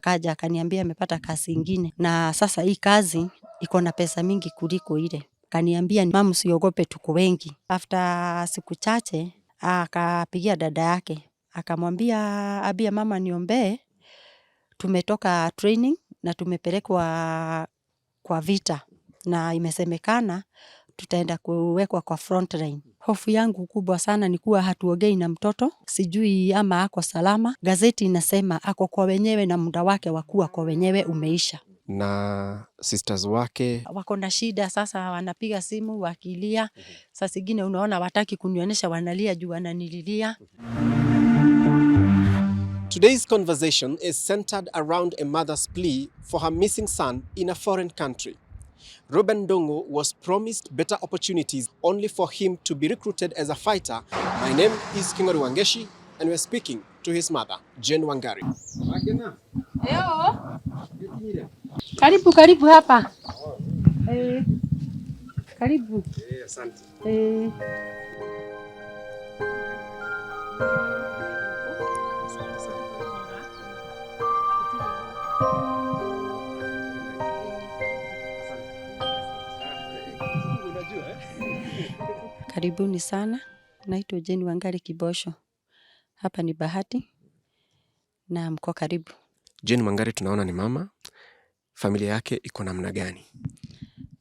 akaja akaniambia amepata kazi ingine, na sasa hii kazi iko na pesa mingi kuliko ile. Akaniambia mama, usiogope, tuko wengi. After siku chache akapigia dada yake akamwambia, abia mama niombee, tumetoka training na tumepelekwa kwa vita na imesemekana tutaenda kuwekwa kwa front line. Hofu yangu kubwa sana ni kuwa hatuongei na mtoto, sijui ama ako salama. Gazeti inasema ako kwa wenyewe na muda wake wa kuwa kwa wenyewe umeisha. Na sisters wake wako na shida sasa, wanapiga simu wakilia. Sasa zingine unaona wataki kunionyesha, wanalia juu wananililia. Today's conversation is centered around a mother's plea for her missing son in a foreign country. Reuben Ndung'u was promised better opportunities only for him to be recruited as a fighter. My name is Kingori Wangeshi and we're speaking to his mother, Jane Wangari. Karibu hapa. Karibu. Asante. Karibuni sana. Naitwa Jane Wangari Kibosho. Hapa ni Bahati na mko karibu. Jane Wangari tunaona ni mama. Familia yake iko namna gani?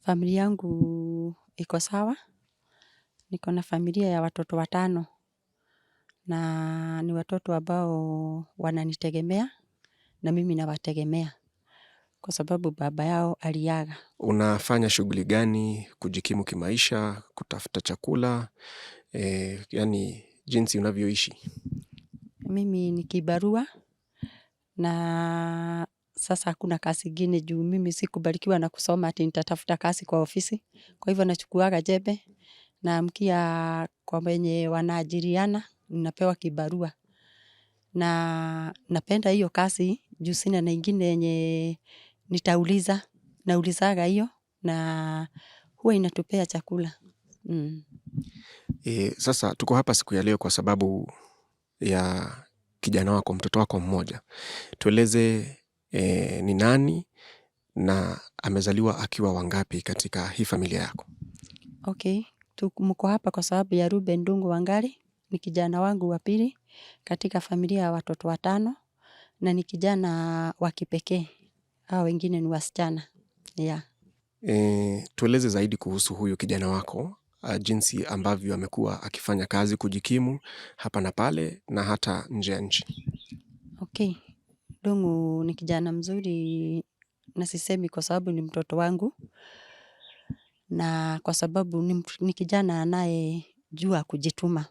Familia yangu iko sawa. Niko na familia ya watoto 5 na ni watoto ambao wananitegemea na mimi nawategemea kwa sababu baba yao aliaga. Unafanya shughuli gani kujikimu kimaisha, kutafuta chakula, yani jinsi unavyoishi? Mimi ni kibarua na sasa hakuna kazi ingine juu mimi sikubarikiwa na kusoma ati nitatafuta kazi kwa ofisi. Kwa hivyo nachukuaga jembe na mkia kwa wenye wanaajiriana, ninapewa kibarua. Na napenda hiyo kazi juu sina na ingine yenye naulizaga hiyo na huwa inatupea chakula. Sasa tuko hapa siku ya leo kwa sababu ya kijana wako, mtoto wako mmoja. Tueleze ni nani na amezaliwa akiwa wangapi katika hii familia yako? Okay, mko hapa kwa sababu ya Reuben Ndung'u Wangari. Ni kijana wangu wa pili katika familia ya watoto 5 na ni kijana wa kipekee. Hao wengine ni wasichana. Tueleze zaidi kuhusu huyu kijana wako, jinsi ambavyo amekuwa akifanya kazi kujikimu hapa na pale na hata nje ya nchi. Okay, Ndung'u ni kijana mzuri na sisemi kwa sababu ni mtoto wangu na kwa sababu ni kijana anayejua kujituma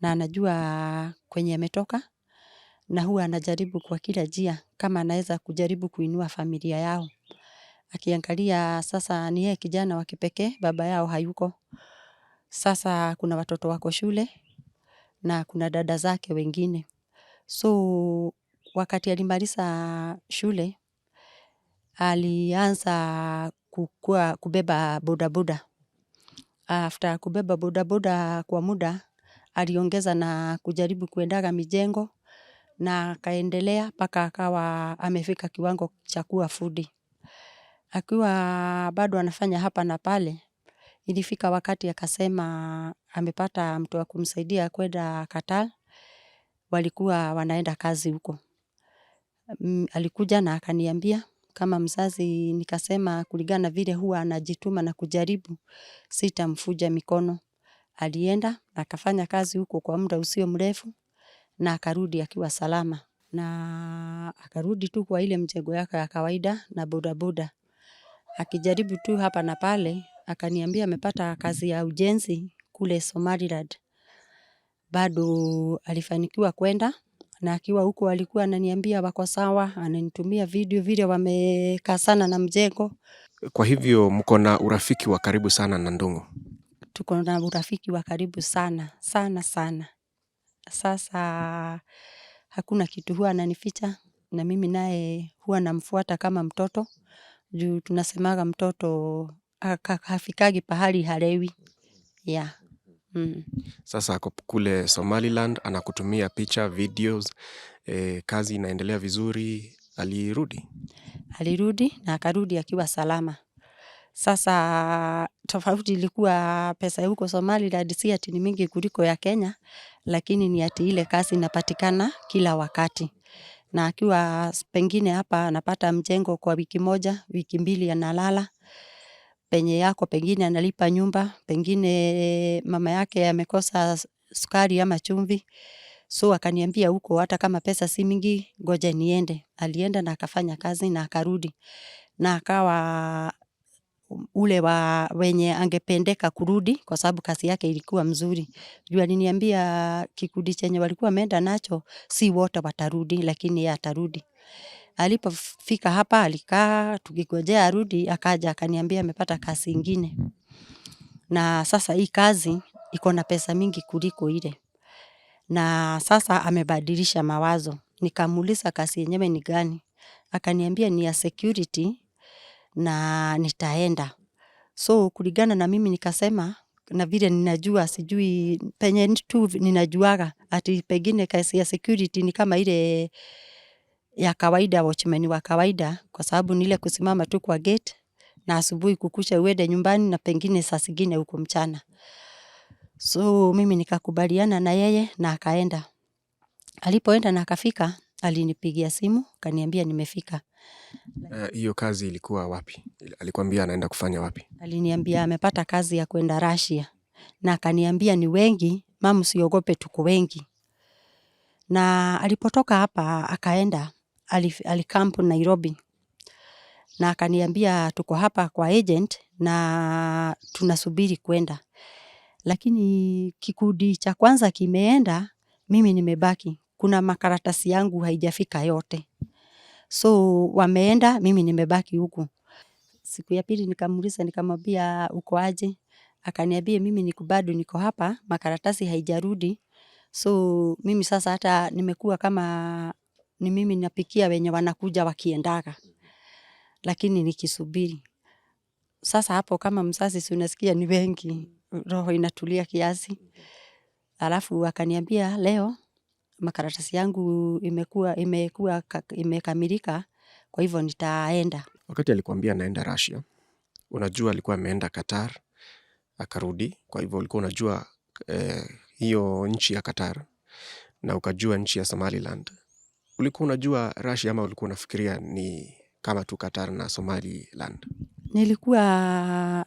na anajua kwenye ametoka na huwa anajaribu kwa kila njia kama anaweza kujaribu kuinua familia yao. Akiangalia sasa ni yeye kijana wa kipekee, baba yao hayuko. Sasa kuna watoto wako shule na kuna dada zake wengine. So wakati alimaliza shule alianza kubeba bodaboda. After kubeba bodaboda kwa muda aliongeza na kujaribu kuendaga mijengo na akaendelea mpaka akawa amefika kiwango cha kuwa fundi. Akiwa bado anafanya hapa na pale, ilifika wakati akasema amepata mtu wa kumsaidia kwenda Qatar. Walikuwa wanaenda kazi huko. Alikuja na akaniambia kama mzazi, nikasema kulingana vile huwa anajituma na kujaribu sitamfuja mikono. Alienda akafanya kazi huko kwa muda usio mrefu na akarudi akiwa salama. Na akarudi tu kwa ile mjengo yake ya kawaida na bodaboda. Akijaribu tu hapa na pale, akaniambia amepata kazi ya ujenzi kule Somaliland. Bado alifanikiwa kwenda na akiwa huko alikuwa ananiambia wako sawa, ananitumia video vile wamekaa sana na mjengo. Kwa hivyo mko na urafiki wa karibu sana na Ndung'u? Tuko na urafiki wa karibu sana, sana sana. Sasa hakuna kitu huwa ananificha na mimi naye huwa namfuata kama mtoto. Juu tunasemaga mtoto hafikagi pahali halewi. Sasa ako kule Somaliland, anakutumia picha, videos, kazi inaendelea vizuri, Alirudi? Alirudi na akarudi akiwa salama. Sasa tofauti ilikuwa pesa ya huko Somaliland si ati ni mingi kuliko ya Kenya, lakini ni ati ile kazi inapatikana kila wakati. Na akiwa pengine hapa anapata mjengo kwa wiki moja, wiki mbili analala. Penye yako pengine analipa nyumba, pengine mama yake amekosa sukari ama chumvi. So akaniambia huko hata kama pesa si mingi, ngoja niende. Alienda na akafanya kazi na akarudi. Na akawa ule wenye angependeka kurudi kwa sababu kazi yake ilikuwa mzuri. Juu aliniambia kikundi chenye walikuwa wameenda nacho si wote watarudi, lakini yeye atarudi. Alipofika hapa alikaa tukingojea arudi, akaja akaniambia amepata kazi ingine. Na sasa hii kazi iko na pesa mingi kuliko ile. Na sasa amebadilisha mawazo. Nikamuuliza kazi yenyewe ni gani? Akaniambia ni ya security na nitaenda. So kulingana na mimi nikasema, na vile ninajua sijui penye tu ninajuaga ati pengine kazi ya security ni kama ile ya kawaida, watchman wa kawaida, kwa sababu ni ile kusimama tu kwa gate na asubuhi kukucha uende nyumbani na pengine saa zingine huko mchana. So mimi nikakubaliana na yeye na akaenda. Alipoenda na akafika, alinipigia simu, akaniambia nimefika. Hiyo kazi ilikuwa wapi? Alikwambia anaenda kufanya wapi? Aliniambia amepata kazi ya kwenda Russia. Na akaniambia ni wengi, mama usiogope tuko wengi. Na alipotoka hapa akaenda, alikampu Nairobi. Na akaniambia tuko hapa kwa agent na tunasubiri kwenda. Lakini kikundi cha kwanza kimeenda, mimi nimebaki. Kuna makaratasi yangu haijafika yote. So wameenda, mimi nimebaki huku. Siku ya pili nikamuuliza nikamwambia uko aje? Akaniambia mimi bado niko hapa, makaratasi haijarudi. So mimi sasa hata nimekuwa kama ni mimi napikia wenye wanakuja wakiendaga. Lakini nikisubiri. Sasa hapo kama mzazi si unasikia ni wengi, roho inatulia kiasi. Alafu akaniambia leo makaratasi yangu imekamilika, kwa hivyo nitaenda. Wakati alikwambia anaenda Russia, unajua alikuwa ameenda Qatar, akarudi. Kwa hivyo ulikuwa unajua hiyo nchi ya Qatar na ukajua nchi ya Somaliland. Ulikuwa unajua Russia ama ulikuwa unafikiria ni kama tu Qatar na Somaliland? Nilikuwa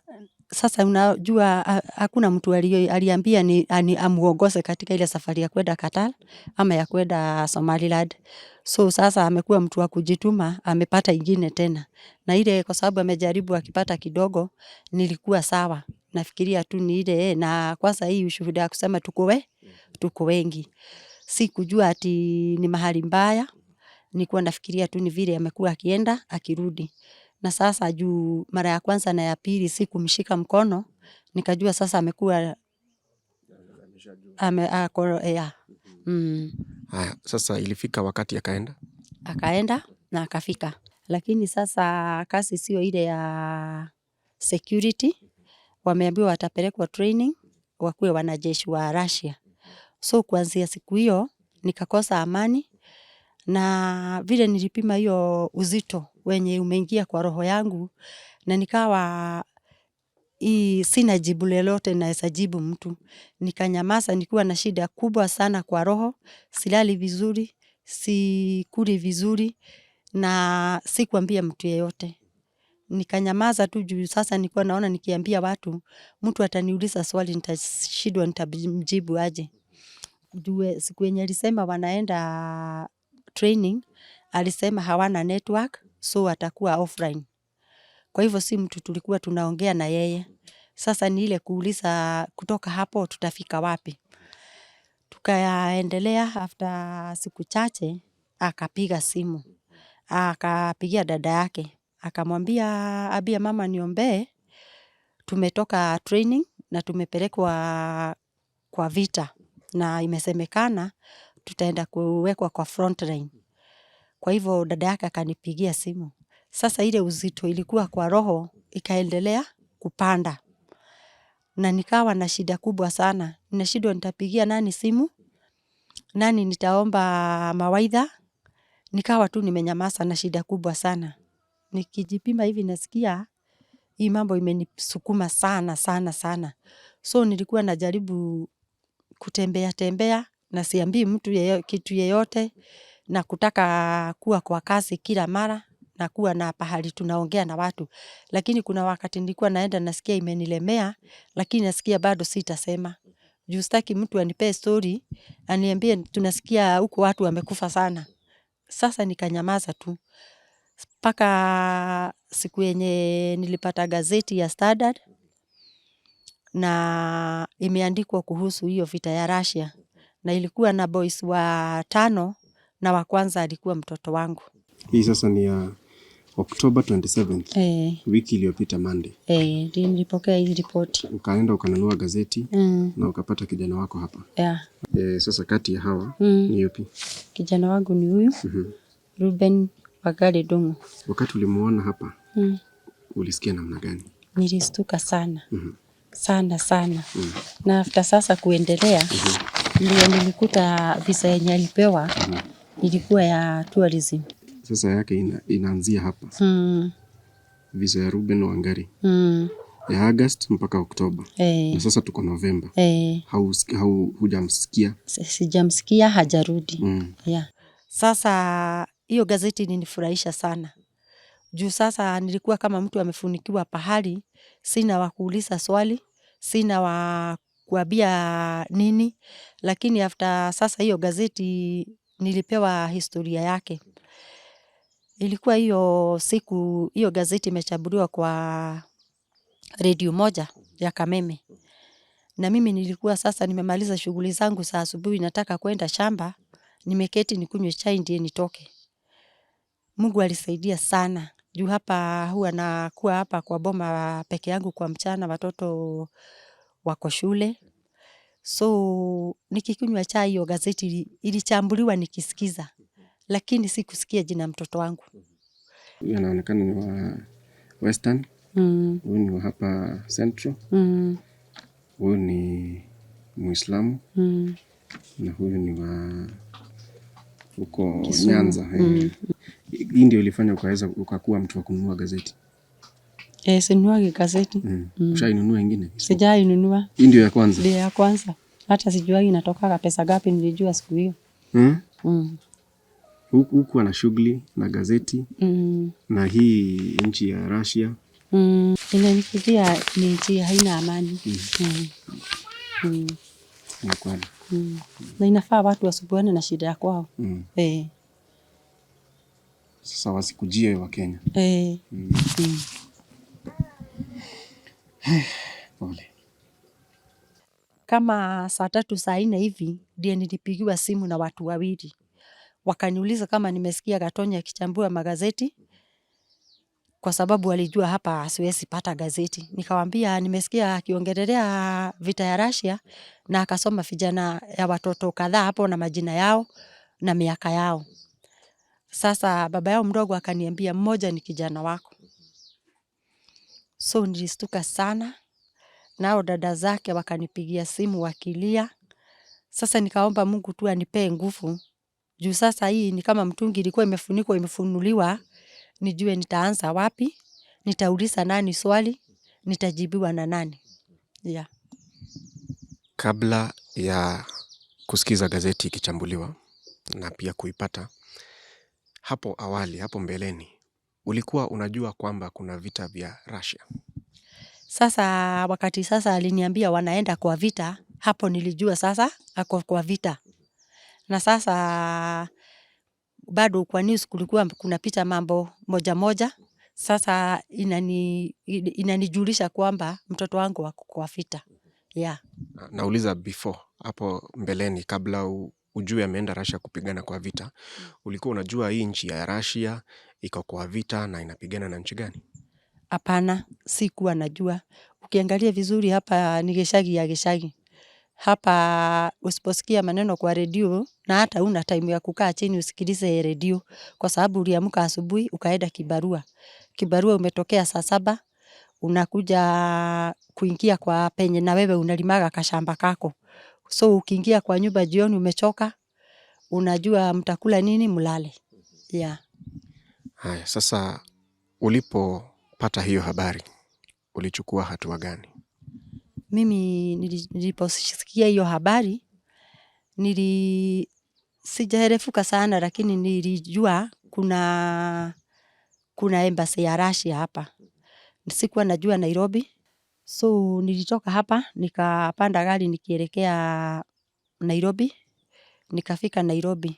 sasa unajua hakuna mtu aliambia ni amuongoze katika ile safari ya kwenda Qatar ama ya kwenda Somaliland. So sasa amekuwa mtu wa kujituma, amepata ingine tena. Na ile kwa sababu amejaribu akipata kidogo, nilikuwa sawa. Nafikiria tu ni ile na kwanza hii ushuhuda kusema tuko wengi. Si kujua ati ni mahali mbaya, nilikuwa nafikiria tu ni vile amekuwa akienda akirudi. Na sasa juu mara ya kwanza na ya pili sikumshika mkono, nikajua sasa amekuwa Sasa ilifika wakati akaenda? Akaenda na akafika. Lakini sasa kazi sio ile ya security, wameambiwa watapelekwa training, wakuwe wanajeshi wa Russia. So kuanzia siku hiyo, nikakosa amani, na vile nilipima hiyo uzito wenye umeingia kwa roho yangu, na nikawa sina jibu lolote naweza jibu mtu. Nikanyamaza, nilikuwa na shida kubwa sana kwa roho, silali vizuri, sikuli vizuri, na sikuambia mtu yeyote. Nikanyamaza tu juu sasa nilikuwa naona nikiambia watu, mtu ataniuliza swali nitashindwa nitamjibu aje. Siku yenye alisema wanaenda training, alisema hawana network, so atakuwa offline. Kwa hivyo si mtu tulikuwa tunaongea na yeye. Sasa ni ile kuuliza kutoka hapo tutafika wapi. Tukaendelea after siku chache, akapiga simu. Akapigia dada yake. Akamwambia ambia mama niombee, tumetoka training na tumepelekwa kwa vita. Na imesemekana, tutaenda kuwekwa kwa front line. Kwa hivyo dada yake akanipigia simu. Sasa ile uzito ilikuwa kwa roho, ikaendelea kupanda. Na nikawa na shida kubwa sana. Ninashindwa nitapigia nani simu, nani nitaomba mawaidha, nikawa tu nimenyamaza na shida kubwa sana. Nikijipima hivi nasikia hii mambo imenisukuma sana sana sana. So nilikuwa najaribu kutembea na siambii mtu kitu yeyote, na kutaka kuwa kwa kasi kila mara na kuwa na pahali tunaongea na watu. Lakini kuna wakati nilikuwa naenda nasikia imenilemea, lakini nasikia bado sitasema. Juu sitaki mtu anipee story, aniambie tunasikia huko watu wamekufa sana. Sasa nikanyamaza tu. Mpaka siku yenye nilipata gazeti ya Standard na imeandikwa kuhusu hiyo vita ya Russia, na ilikuwa na boys 5 na wa kwanza alikuwa mtoto wangu. Hii sasa ni ya October 27th. Wiki iliyopita Monday. Ndio nilipokea hii ripoti. Ukaenda ukanunua gazeti na ukapata kijana wako hapa. Sasa kati ya hawa ni yupi? Kijana wangu ni huyu. Ruben Wangari Ndung'u. Wakati ulimuona hapa, ulisikia namna gani? Nilistuka sana. Sana sana. Na after sasa kuendelea, ndio nilikuta visa yenye alipewa ilikuwa ya tourism. Sasa yake inaanzia hapa. Visa ya Ruben Wangari. Ya August mpaka Oktoba. Na sasa tuko Novemba. Hujamsikia? Sijamsikia, hajarudi. Sasa hiyo gazeti ilinifurahisha sana. Juu sasa nilikuwa kama mtu amefunikiwa pahali, sina wa kuuliza swali, sina wa kuambia nini, lakini after sasa hiyo gazeti nilipewa historia yake. Ilikuwa hiyo siku hiyo gazeti imechambuliwa kwa redio moja ya Kameme. Na mimi nilikuwa sasa nimemaliza shughuli zangu saa asubuhi, nataka kwenda shamba, nimeketi nikunywe chai ndiye nitoke. Mungu alisaidia sana. Juu hapa huwa nakuwa hapa kwa boma peke yangu kwa mchana, watoto wako shule. So nikikunywa chai hiyo gazeti ilichambuliwa nikisikiza. Lakini sikusikia jina mtoto wangu. Huyu anaonekana ni wa Western. Huyu ni wa hapa Central. Huyu ni Muislamu. Na huyu ni wa huko Nyanza. Hii ndio ilifanya ukakuwa mtu wa kununua gazeti? Sinunuagi gazeti. Ushainunua ingine? Sijainunua. Hii ndio ya kwanza? Ndio ya kwanza. Hata sijuagi inatoka pesa ngapi, nilijua siku hiyo. Huku ana shughuli na gazeti na hii nchi ya Russia. Inanikujia ni nchi haina amani. Na inafaa watu wasubuane na shida ya kwao. Sasa wasikujie wa Kenya. Pole. Kama saa 3 saa 4 hivi ndiye nilipigiwa simu na watu wawili. Wakaniuliza kama nimesikia Gatonye akichambua magazeti, kwa sababu walijua hapa siwezi pata gazeti. Nikamwambia nimesikia akiongelelea vita ya Russia na akasoma vijana ya watoto kadhaa hapo na majina yao na miaka yao. Sasa baba yao mdogo akaniambia mmoja ni kijana wako. So nilistuka sana, nao dada zake wakanipigia simu wakilia. Sasa nikaomba Mungu tu anipee nguvu. Juu sasa hii ni kama mtungi ilikuwa imefunikwa imefunuliwa, nijue nitaanza wapi, nitauliza nani swali, nitajibiwa na nani. Kabla ya kusikiza gazeti ikichambuliwa na pia kuipata, hapo awali, hapo mbeleni, ulikuwa unajua kwamba kuna vita vya Russia? Sasa wakati sasa aliniambia wanaenda kwa vita, hapo nilijua sasa ako kwa vita. Na sasa bado kwa news kulikuwa kunapita mambo moja moja. Sasa inanijulisha kwamba mtoto wangu wako kwa vita. Nauliza before, hapo mbeleni, kabla ujue ameenda Russia kupigana kwa vita, ulikuwa unajua hii nchi ya Russia iko kwa vita na inapigana na nchi gani? Hapana, sikuwa najua. Ukiangalia vizuri hapa ni Gishagi ya Gishagi. Hapa usiposikia maneno kwa redio na hata una time ya kukaa chini usikilize redio, kwa sababu uliamka asubuhi ukaenda kibarua. Kibarua umetokea saa 7, unakuja kuingia kwa penye na wewe unalimaga kashamba kako. So ukiingia kwa nyumba jioni umechoka, unajua mtakula nini mlale. Yeah. Haya, sasa ulipopata hiyo habari ulichukua hatua gani? Mimi niliposikia hiyo habari sijaerefuka sana, lakini nilijua kuna embassy ya Russia hapa. Sikuwa najua Nairobi. So nilitoka hapa nikapanda gari nikielekea Nairobi. Nikafika Nairobi.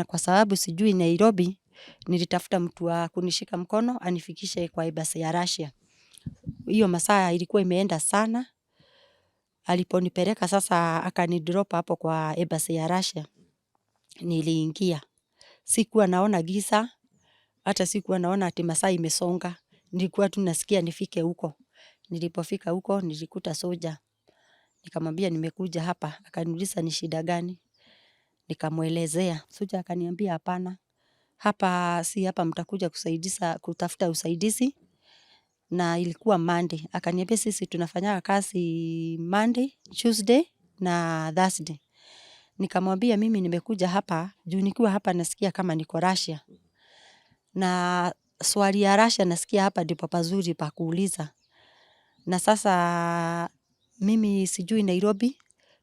Kwa sababu sijui Nairobi, nilitafuta mtu wa kunishika mkono anifikishe kwa embassy ya Russia. Hiyo masaa ilikuwa imeenda sana. Aliponipeleka sasa akanidrop hapo kwa embassy ya Russia. Niliingia. Sikuwa naona giza, hata sikuwa naona ati masaa imesonga. Nilikuwa tu nasikia nifike huko. Nilipofika huko nilikuta soja. Nikamwambia nimekuja hapa. Akaniuliza ni shida gani? Nikamwelezea. Soja akaniambia hapana. Hapa si hapa mtakuja kutafuta usaidizi. Na ilikuwa Monday. Akaniambia sisi tunafanya kazi Monday, Tuesday na Thursday. Nikamwambia mimi nimekuja hapa, juu nikiwa hapa nasikia kama niko Russia. Na swali ya Russia nasikia hapa ndipo pazuri pa kuuliza. Na sasa mimi sijui Nairobi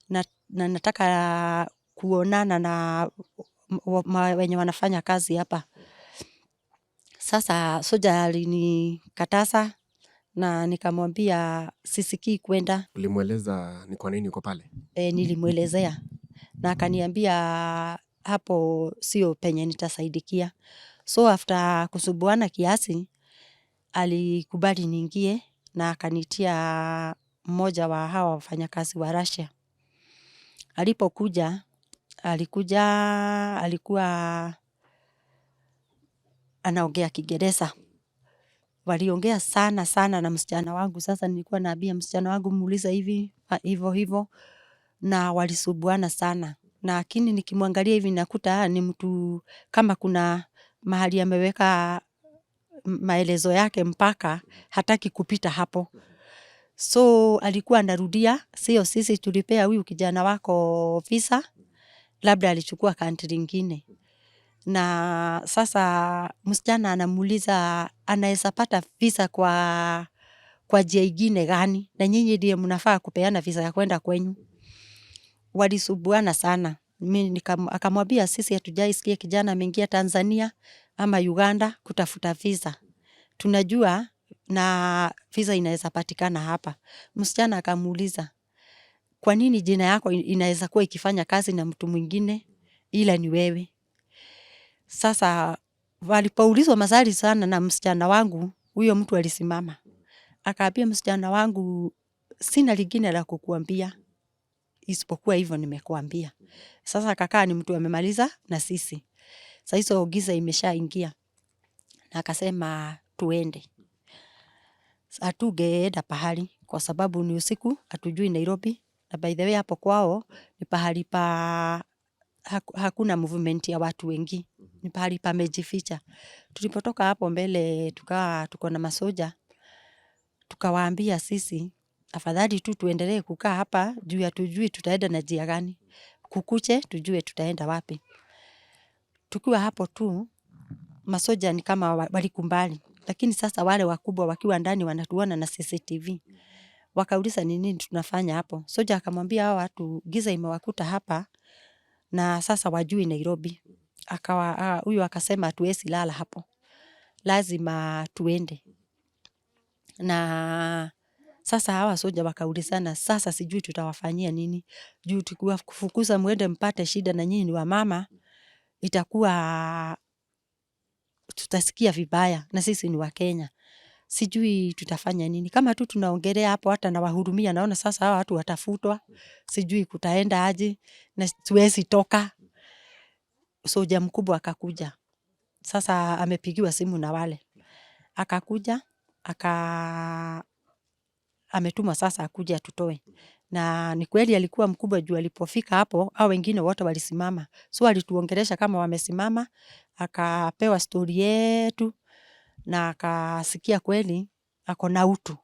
na nataka kuonana na wenye wanafanya kazi hapa. Sasa soja alinikataza na nikamwambia sisikii kwenda. Ulimweleza ni kwa nini uko pale? Nilimwelezea na akaniambia hapo sio penye nitasaidikia. So after kusubuana kiasi, alikubali niingie na akanitia mmoja wa hawa wafanyakazi wa Russia. Alipokuja, alikuwa anaongea Kiingereza. Waliongea sana sana na msichana wangu. Sasa nilikuwa naambia msichana wangu muulize hivi, hivyo na walisubuana sana. Lakini nikimwangalia hivi nakuta ni mtu kama kuna mahali ameweka maelezo yake mpaka hataki kupita hapo. So alikuwa anarudia, sio sisi tulipea huyu kijana wako visa, labda alichukua country nyingine. Na sasa msichana anamuuliza anaweza pata visa kwa njia ingine gani, na nyinyi ndiye mnafaa kupeana visa ya kwenda kwenyu. Walisubuana sana. Mimi akamwambia sisi hatujaisikia kijana ameingia Tanzania ama Uganda kutafuta visa. Tunajua na visa inaweza patikana hapa. Msichana akamuuliza, kwa nini jina yako inaweza kuwa ikifanya kazi na mtu mwingine ila ni wewe? Sasa walipoulizwa maswali sana na msichana wangu, huyo mtu alisimama. Akaambia msichana wangu, sina lingine la kukuambia isipokuwa hivyo nimekuambia. Sasa akakaa ni mtu amemaliza na sisi. Sasa hizo giza imeshaingia. Na akasema tuende. Hatungeenda pahali kwa sababu ni usiku, hatujui Nairobi. Na by the way hapo kwao ni pahali hakuna movement ya watu wengi. Ni pahali pamejificha. Tulipotoka hapo mbele tuko na masoja. Tukawaambia sisi afadhali tu tuendelee kukaa hapa juu hatujui tutaenda na njia gani. Kukuche tujue tutaenda wapi. Tukiwa hapo tu masoja ni kama walikumbali. Lakini sasa wale wakubwa wakiwa ndani wanatuona na CCTV. Wakauliza ni nini tunafanya hapo. Soja akamwambia hao watu giza imewakuta hapa na sasa wajui Nairobi. Huyu akasema hatuwezi lala hapo. Lazima tuende. Na sasa hawa soja wakaulizana sasa sijui tutawafanyia nini. Juu tukiwa kufukuza muende mpate shida na nyinyi ni wamama, itakuwa tutasikia vibaya na sisi ni Wakenya. Sijui tutafanya nini. Kama tu tunaongelea hapo hata na wahurumia naona sasa hawa watu watafutwa. Sijui kutaenda aje na siwezi toka. Soja mkubwa akakuja. Sasa amepigiwa simu na wale. Akakuja, ametumwa sasa akuje atutoe. Na ni kweli alikuwa mkubwa juu alipofika hapo, hao wengine wote walisimama. So alituongelesha kama wamesimama, akapewa story yetu na akasikia kweli ako na utu.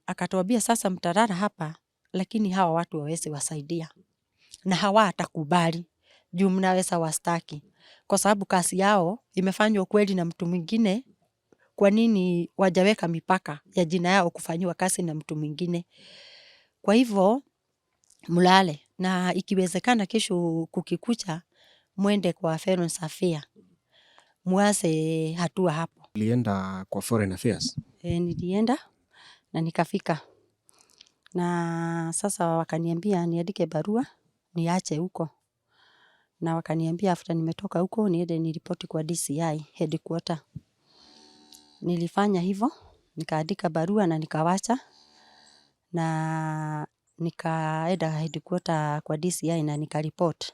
Akatuambia sasa mtalala hapa, lakini hawa watu waweze wasaidia. Na hawatakubali juu mnaweza wastaki. kwa sababu kazi yao imefanywa kweli na mtu mwingine. Kwa nini wajaweka mipaka ya jina yao kufanywa kazi na mtu mwingine? Kwa hivyo mulale, na ikiwezekana kesho kukikucha mwende kwa Foreign Affairs muanze hatua hapo. Ulienda kwa Foreign Affairs? Nilienda na nikafika, na sasa wakaniambia niandike barua niache huko, na wakaniambia after nimetoka huko niende niripoti kwa DCI headquarter. Nilifanya hivyo, nikaandika barua na nikawacha, na nikaenda headquarter kwa DCI na nikaripoti.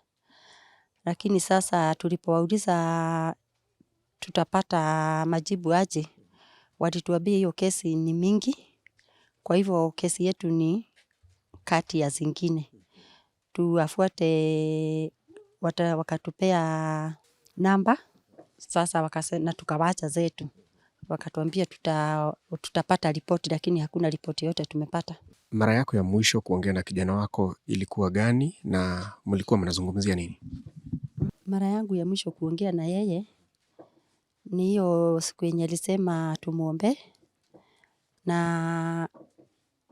Lakini sasa tulipowauliza tutapata majibu aje, walituambia hiyo kesi ni mingi, kwa hivyo kesi yetu ni kati ya zingine. Tuwafuate, wakatupea namba, sasa na tukawacha zetu. Wakatuambia tutapata ripoti, lakini hakuna ripoti yote tumepata. Mara yako ya mwisho kuongea na kijana wako ilikuwa gani na mlikuwa mnazungumzia nini? Mara yangu ya mwisho kuongea na yeye ni hiyo siku yenye alisema tumuombe, na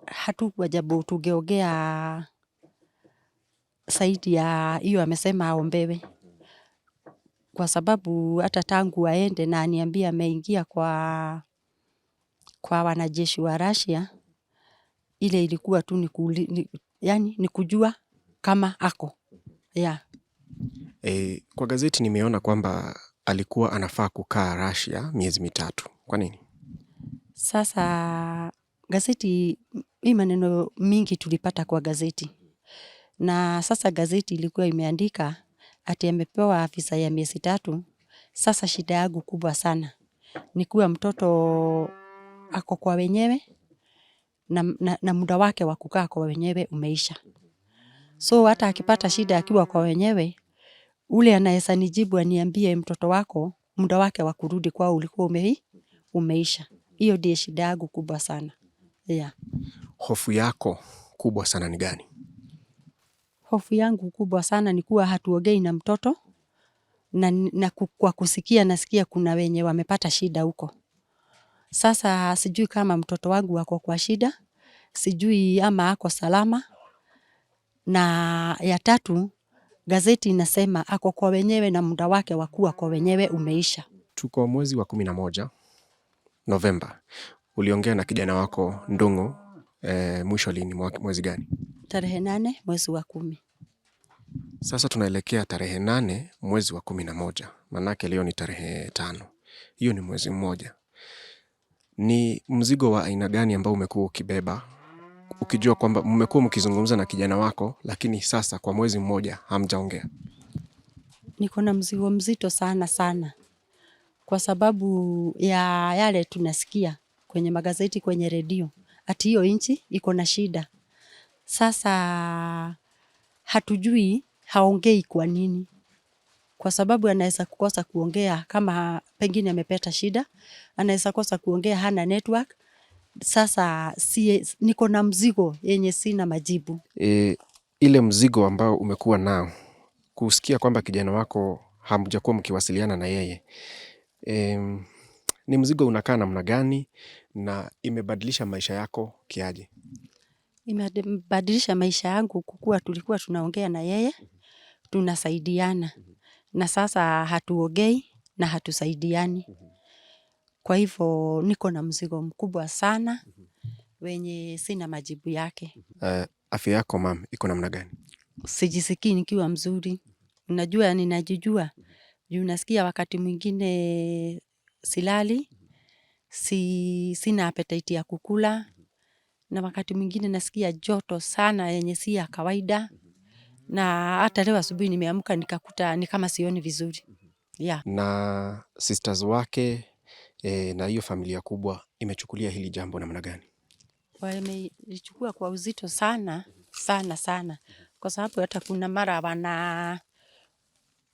hatukuwa jambo tungeongea zaidi ya hiyo amesema aombewe, kwa sababu hata tangu aende na aniambia ameingia kwa wanajeshi wa Russia, ile ilikuwa tu ni kujua kama ako Kwa gazeti nimeona kwamba alikuwa anafaa kukaa Russia miezi 3. Kwa nini? Sasa gazeti, hii maneno mingi tulipata kwa gazeti, na sasa gazeti ilikuwa imeandika ati amepewa visa ya miezi 3. Sasa shida yangu kubwa sana ni kuwa mtoto ako kwa wenyewe na muda wake wa kukaa kwa wenyewe umeisha. So hata akipata shida akiwa kwa wenyewe, ule anaweza nijibu aniambie mtoto wako muda wake wa kurudi kwao ulikuwa umeisha. Hiyo ndiyo shida yangu kubwa sana. Hofu yako kubwa sana ni gani? Hofu yangu kubwa sana ni kuwa hatuongei na mtoto, na kwa kusikia nasikia kuna wenye wamepata shida huko. Sasa sijui kama mtoto wangu wako kwa shida, sijui ama ako salama. Na ya 3, gazeti inasema ako kwa wenyewe na muda wake wa kuwa kwa wenyewe umeisha. Tuko mwezi wa 11 Novemba. Uliongea na kijana wako Ndung'u mwisho lini, mwezi gani? Tarehe 8 mwezi wa 10. Sasa tunaelekea tarehe 8 mwezi wa 11. Manake leo ni tarehe 5. Hiyo ni mwezi mmoja. Ni mzigo wa aina gani ambao umekuwa ukibeba, ukijua kwamba mmekuwa mkizungumza na kijana wako lakini sasa kwa mwezi mmoja hamjaongea? Niko na mzigo mzito sana sana, kwa sababu ya yale tunasikia kwenye magazeti, kwenye redio, ati hiyo nchi iko na shida. Sasa hatujui haongei kwa nini, kwa sababu anaweza kukosa kuongea kama pengine amepata shida, anaweza kosa kuongea hana network. Sasa niko na mzigo yenye sina majibu. Ile mzigo ambao umekuwa nao, kusikia kwamba kijana wako hamjakuwa mkiwasiliana na yeye, ni mzigo unakaa namna gani na imebadilisha maisha yako kiaje? Imebadilisha maisha yangu kukua tulikuwa tunaongea na yeye, tunasaidiana, na sasa hatuongei na hatusaidiani. Kwa hivyo niko na mzigo mkubwa sana wenye sina majibu yake. Afya yako mam iko namna gani? Sijisikii nikiwa mzuri. Unajua ninajijua. Juu nasikia wakati mwingine silali, sina appetite ya kukula, na wakati mwingine nasikia joto sana yenye si ya kawaida, na hata leo asubuhi nimeamka nikakuta ni kama sioni vizuri. Na sisters wake na hiyo familia kubwa imechukulia hili jambo namna gani? Wameichukua kwa uzito sana sana sana, kwa sababu hata kuna mara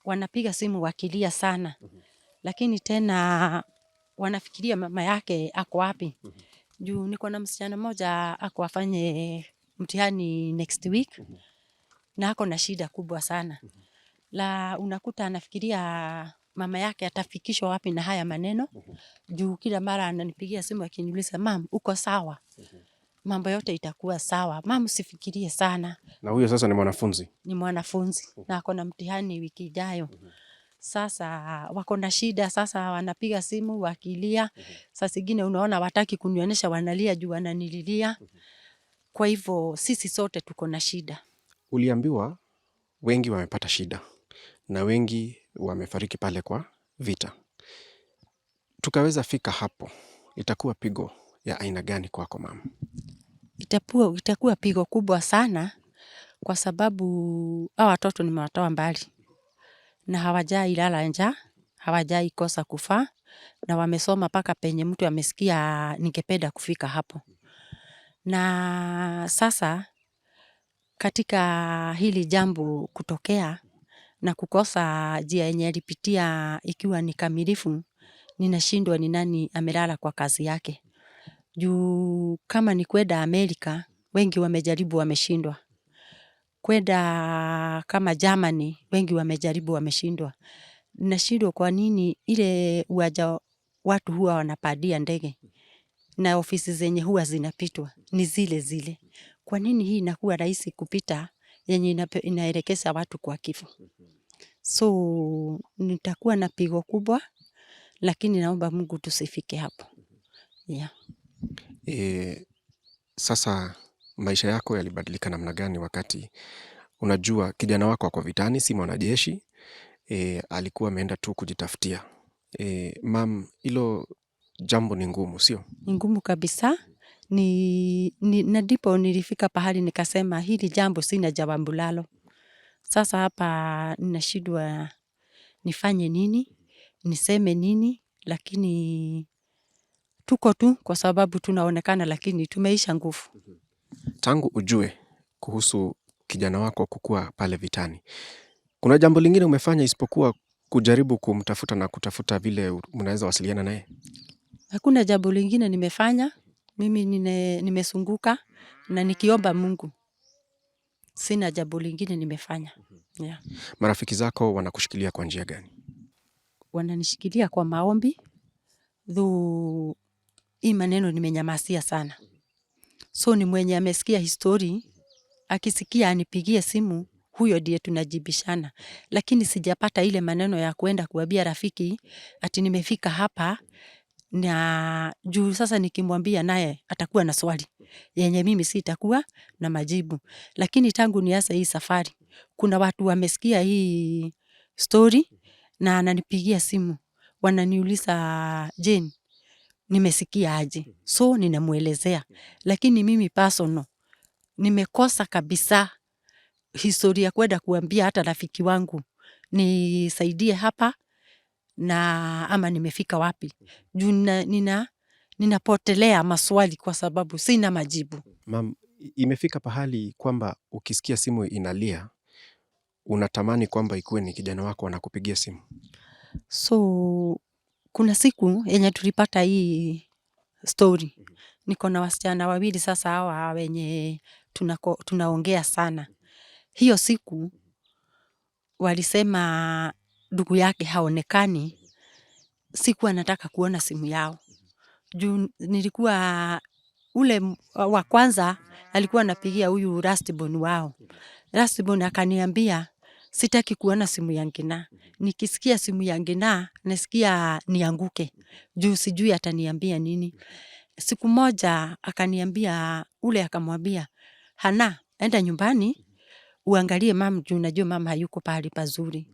wanapiga simu wakilia sana, lakini tena wanafikiria mama yake ako wapi. Juu niko na msichana mmoja ako afanye mtihani next week, na ako na shida kubwa sana. la unakuta anafikiria mama yake atafikishwa wapi na haya maneno. Juu kila mara ananipigia simu akiniuliza, mam, uko sawa? Mambo yote itakuwa sawa. Mam, usifikirie sana. Na huyo sasa ni mwanafunzi? Ni mwanafunzi. Na ako na mtihani wiki ijayo. Sasa wako na shida, sasa wanapiga simu wakilia. Sasa zingine unaona wataki kunionyesha wanalia juu wananililia. Kwa hivyo sisi sote tuko na shida. Uliambiwa wengi wamepata shida na wengi wamefariki pale kwa vita. Tukaweza fika hapo, itakuwa pigo ya aina gani kwako mama? Itakuwa pigo kubwa sana, kwa sababu hawa watoto nimewatoa mbali na hawajai lala njaa, hawajai kosa kufa, na wamesoma paka penye mtu amesikia ningependa kufika hapo. Na sasa katika hili jambo kutokea na kukosa njia yenye alipitia ikiwa ni kamilifu, ninashindwa ni nani amelala kwa kazi yake. Juu kama ni kwenda Amerika, wengi wamejaribu wameshindwa. Kwenda kama Germany, wengi wamejaribu wameshindwa. Nashindwa kwa nini ile uwanja watu huwa wanapandia ndege na ofisi zenye huwa zinapitwa ni zile zile. Kwa nini hii inakuwa rahisi kupita yenye inaelekeza watu kwa kifo? So nitakuwa na pigo kubwa, lakini naomba Mungu tusifike hapo. Yeah. Sasa maisha yako yalibadilika namna gani wakati unajua kijana wako kwa vitani, si mwanajeshi, alikuwa ameenda tu kujitafutia? Mam, hilo jambo ni ngumu, sio? Ni ngumu kabisa. Na ndipo nilifika pahali nikasema hili jambo sina jawabu lalo. Sasa hapa ninashindwa nifanye nini, niseme nini, lakini tuko tu kwa sababu tunaonekana, lakini tumeisha nguvu. Tangu ujue kuhusu kijana wako kukua pale vitani, kuna jambo lingine umefanya isipokuwa kujaribu kumtafuta na kutafuta vile mnaweza wasiliana naye? Hakuna jambo lingine nimefanya. Mimi nimesunguka na nikiomba Mungu. Sina jambo lingine nimefanya. Yeah. Marafiki zako wanakushikilia kwa njia gani? Wananishikilia kwa maombi. Though hii maneno nimenyamasia sana. So ni mwenye amesikia histori, akisikia anipigie simu, huyo ndiye tunajibishana. Lakini sijapata ile maneno ya kuenda kuambia rafiki ati nimefika hapa, na juu sasa nikimwambia naye atakuwa na swali yenye mimi sitakuwa na majibu. Lakini tangu nianze hii safari, kuna watu wamesikia hii story na ananipigia simu, wananiuliza, Jane, nimesikia aje? So ninamuelezea. Lakini mimi personal nimekosa kabisa historia kwenda kuambia hata rafiki wangu nisaidie hapa na ama nimefika wapi. Juu ninapotelea maswali kwa sababu sina majibu. Mam, imefika pahali kwamba ukisikia simu inalia unatamani kwamba ikuwe ni kijana wako anakupigia simu? So kuna siku yenye tulipata hii story, niko na wasichana wawili sasa hawa wenye tunaongea sana. Hiyo siku walisema ndugu yake haonekani. Sikuwa nataka kuona simu yao. Juu nilikuwa ule wa kwanza alikuwa anapigia huyu Rustborn wao. Rustborn akaniambia sitaki kuona simu ya Ngina. Nikisikia simu ya Ngina nasikia nianguke. Juu sijui ataniambia nini. Siku moja akaniambia, ule akamwambia, Hana, enda nyumbani uangalie mama, juu najua mama hayuko pahali pazuri.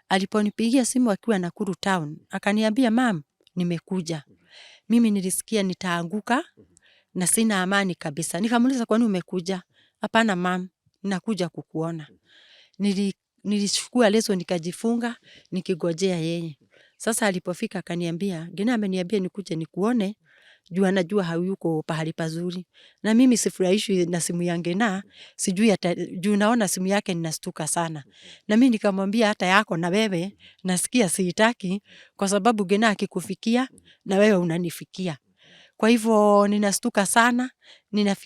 Aliponipigia simu akiwa Nakuru town, akaniambia, mam, nimekuja. Mimi nilisikia nitaanguka na sina amani kabisa. Nikamuuliza, kwani umekuja? Hapana mam, nakuja kukuona. Nilichukua leso nikajifunga, nikigojea yeye. Sasa alipofika akaniambia, Ngina ameniambia nikuje nikuone, juu anajua hayuko pahali pazuri. Na mimi sifurahishwi na simu ya Ngina, sijui juu naona simu yake ninastuka sana. Na mimi nikamwambia hata yako na wewe nasikia siitaki, kwa sababu Ngina akikufikia na wewe unanifikia. Kwa hivyo ninastuka sana,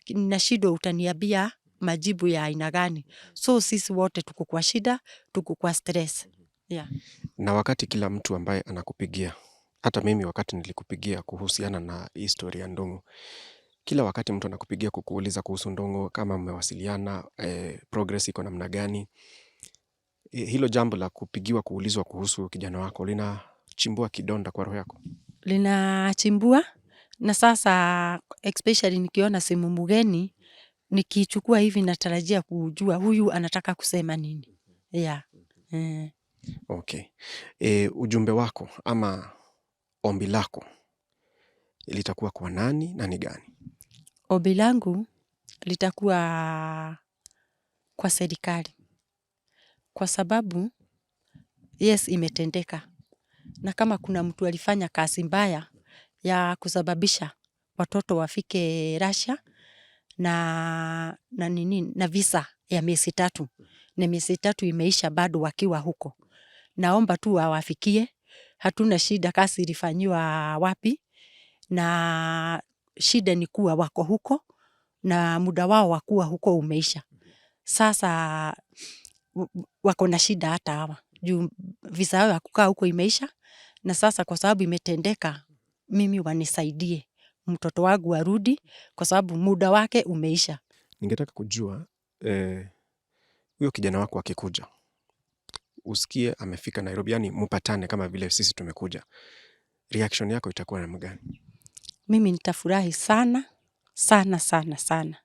ninashindwa utaniambia majibu ya aina gani. So sisi wote tuko kwa shida, tuko kwa stress. Yeah. Na wakati kila mtu ambaye anakupigia, hata mimi wakati nilikupigia kuhusiana na historia ya Ndung'u, kila wakati mtu anakupigia kukuuliza kuhusu Ndung'u, kama mmewasiliana, progress iko namna gani. Hilo jambo la kupigiwa kuulizwa kuhusu kijana wako linachimbua kidonda kwa roho yako? Linachimbua, na sasa especially nikiona simu mgeni, nikichukua hivi natarajia kujua huyu anataka kusema nini. Yeah. Okay. Ujumbe wako ama ombi lako litakuwa kwa nani na ni gani? Ombi langu litakuwa kwa serikali, kwa sababu yes, imetendeka, na kama kuna mtu alifanya kazi mbaya ya kusababisha watoto wafike Russia na visa ya miezi 3, na miezi 3 imeisha bado wakiwa huko, naomba tu wawafikie. Hatuna shida kazi ilifanywa wapi, na shida ni kuwa wako huko na muda wao wakuwa huko umeisha. Sasa wako na shida hata hawa juu visa yao ya kukaa huko imeisha, na sasa kwa sababu imetendeka, mimi wanisaidie mtoto wangu arudi, kwa sababu muda wake umeisha. Ningetaka kujua huyo kijana wako akikuja, usikie amefika Nairobi, yani mpatane kama vile sisi tumekuja, reaction yako itakuwa namna gani? Mimi nitafurahi sana sana sana sana,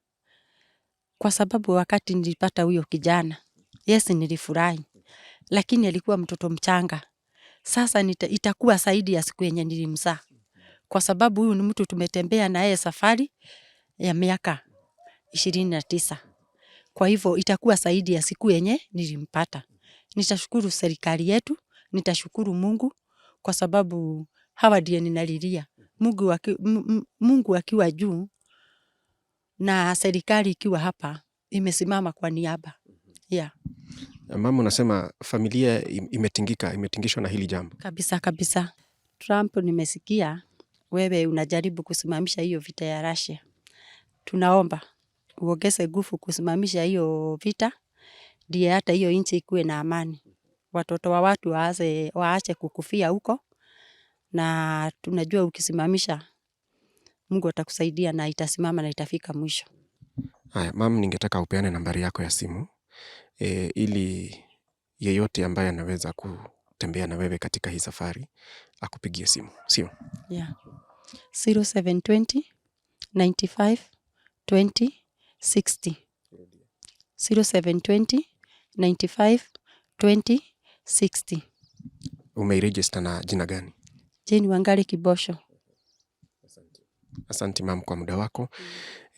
kwa sababu wakati nilipata huyo kijana, yes, nilifurahi, lakini alikuwa mtoto mchanga. Sasa itakuwa zaidi ya siku yenye nilimzaa, kwa sababu huyu ni mtu tumetembea na yeye safari ya miaka 29. Kwa hivyo itakuwa zaidi ya siku yenye nilimpata. Nitashukuru serikali yetu, nitashukuru Mungu, kwa sababu hawa ndiye ninalilia. Mungu akiwa juu na serikali ikiwa hapa imesimama kwa niaba. Yeah. Mama, unasema familia imetingishwa na hili jambo. Kabisa kabisa. Trump, nimesikia wewe unajaribu kusimamisha hiyo vita ya Russia. Tunaomba uongeze nguvu kusimamisha hiyo vita, ndiye hata hiyo nchi ikuwe na amani. Watoto wa watu waache kukufia huko, na tunajua ukisimamisha, Mungu atakusaidia na itasimama na itafika mwisho. Haya, mama, ningetaka upeane nambari yako ya simu ili yeyote ambaye anaweza kutembea na wewe katika hii safari akupigie simu, sio? Yeah. 0720 95 20 60. 0720 95 20 60. Umeiregister na jina gani? Jane Wangari Kibosho. Asante mama kwa muda wako.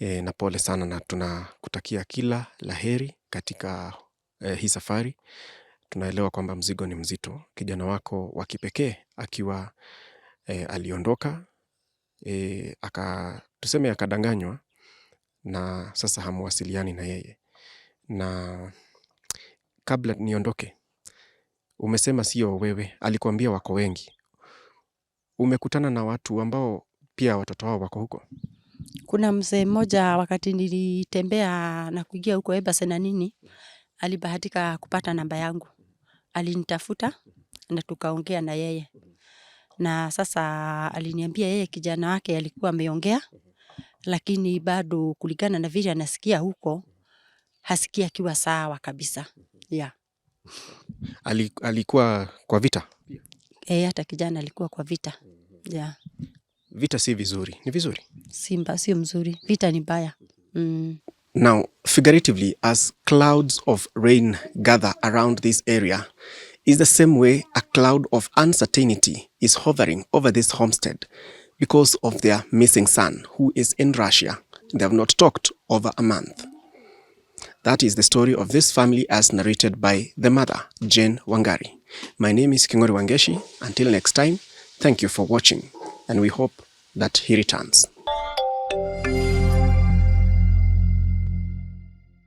Na pole sana, na tunakutakia kila laheri katika hii safari. Tunaelewa kwamba mzigo ni mzito. Kijana wako wa kipekee akiwa aliondoka, tuseme akadanganywa, na sasa hamuwasiliani na yeye. Na kabla niondoke, umesema sio wewe, alikuambia wako wengi. Umekutana na watu ambao pia watoto wao wako huko? Kuna mzee mmoja wakati nilitembea na kuingia huko Embassi na nini, alibahatika kupata namba yangu. Alinitafuta na tukaongea na yeye. Na sasa aliniambia yeye kijana wake alikuwa ameongea, lakini bado kulingana na vile anasikia huko, hasikia akiwa sawa kabisa. Yeah. Alikuwa kwa vita? Hata kijana alikuwa kwa vita. Yeah. Vita si vizuri, ni vizuri? Sio mzuri, vita ni baya. Now, figuratively, as clouds of rain gather around this area, is the same way a cloud of uncertainty is hovering over this homestead because of their missing son, who is in Russia. They have not talked over a month. That is the story of this family as narrated by the mother, Jane Wangari. My name is Kingori Wangeshi. Until next time, thank you for watching, and we hope that he returns.